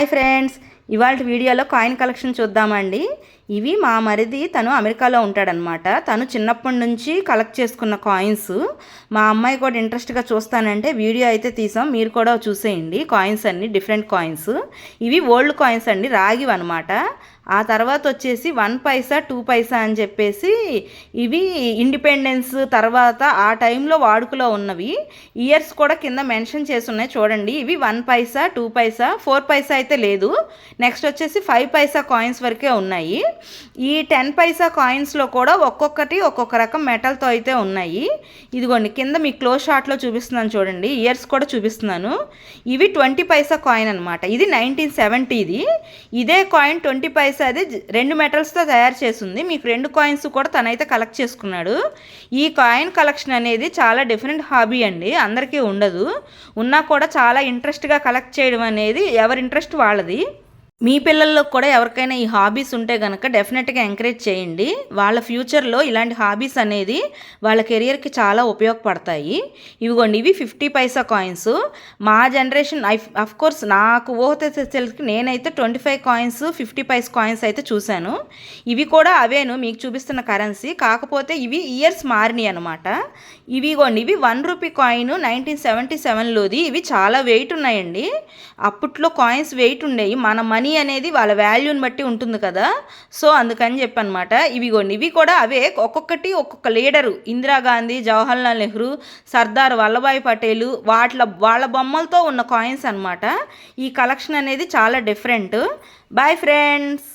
Hi friends, ఇవాళ వీడియోలో coin collection చూద్దామండి. ఇవి మా మరిది, తను అమెరికాలో ఉంటాడనమాట. తను చిన్నప్పటి నుంచి కలెక్ట్ చేసుకున్న కాయిన్స్. మా అమ్మాయి కూడా ఇంట్రెస్ట్గా చూస్తానంటే వీడియో అయితే తీసాం, మీరు కూడా చూసేయండి. కాయిన్స్ అన్ని డిఫరెంట్ కాయిన్స్. ఇవి ఓల్డ్ కాయిన్స్ అండి, రాగివి అనమాట. ఆ తర్వాత వచ్చేసి 1 పైసా 2 పైసా అని చెప్పేసి ఇవి ఇండిపెండెన్స్ తర్వాత ఆ టైంలో వాడుకలో ఉన్నవి. ఇయర్స్ కూడా కింద మెన్షన్ చేసి ఉన్నాయి చూడండి. ఇవి 1 పైసా 2 పైసా 4 పైసా అయితే లేదు. నెక్స్ట్ వచ్చేసి 5 పైసా కాయిన్స్ వరకే ఉన్నాయి. ఈ 10 పైసా కాయిన్స్లో కూడా ఒక్కొక్కటి ఒక్కొక్క రకం మెటల్తో అయితే ఉన్నాయి. ఇదిగోండి కింద మీ క్లోజ్ షాట్లో చూపిస్తున్నాను చూడండి, ఇయర్స్ కూడా చూపిస్తున్నాను. ఇవి 20 పైసా కాయిన్ అనమాట. ఇది 1970ది. ఇదే కాయిన్ 20 పైసా అది 2 మెటల్స్తో తయారు చేసింది. మీకు 2 కాయిన్స్ కూడా తనైతే కలెక్ట్ చేసుకున్నాడు. ఈ కాయిన్ కలెక్షన్ అనేది చాలా డిఫరెంట్ హాబీ అండి, అందరికీ ఉండదు. ఉన్నా కూడా చాలా ఇంట్రెస్ట్గా కలెక్ట్ చేయడం అనేది ఎవరి ఇంట్రెస్ట్ వాళ్ళది. మీ పిల్లల్లో కూడా ఎవరికైనా ఈ హాబీస్ ఉంటే కనుక డెఫినెట్గా ఎంకరేజ్ చేయండి. వాళ్ళ ఫ్యూచర్లో ఇలాంటి హాబీస్ అనేది వాళ్ళ కెరియర్కి చాలా ఉపయోగపడతాయి. ఇవిగోండి, ఇవి 50 పైసా కాయిన్స్. మా జనరేషన్ అఫ్ కోర్స్ నాకు ఊహ తెలిసి నేనైతే 25 కాయిన్స్ 50 పైసా కాయిన్స్ అయితే చూశాను. ఇవి కూడా అవేను మీకు చూపిస్తున్న కరెన్సీ, కాకపోతే ఇవి ఇయర్స్ మారినాయి అనమాట. ఇవిగోండి, ఇవి 1 రూపీ కాయిన్ 1977లోది. ఇవి చాలా వెయిట్ ఉన్నాయండి. అప్పట్లో కాయిన్స్ వెయిట్ ఉండేవి. మన మనీ అనేది వాళ్ళ వాల్యూని బట్టి ఉంటుంది కదా, సో అందుకని చెప్పనమాట. ఇవిగోండి, ఇవి కూడా అవే. ఒక్కొక్కటి ఒక్కొక్క లీడరు, ఇందిరాగాంధీ, జవహర్లాల్ నెహ్రూ, సర్దార్ వల్లభాయ్ పటేలు వాళ్ళ బొమ్మలతో ఉన్న కాయిన్స్ అనమాట. ఈ కలెక్షన్ అనేది చాలా డిఫరెంట్. Bye friends.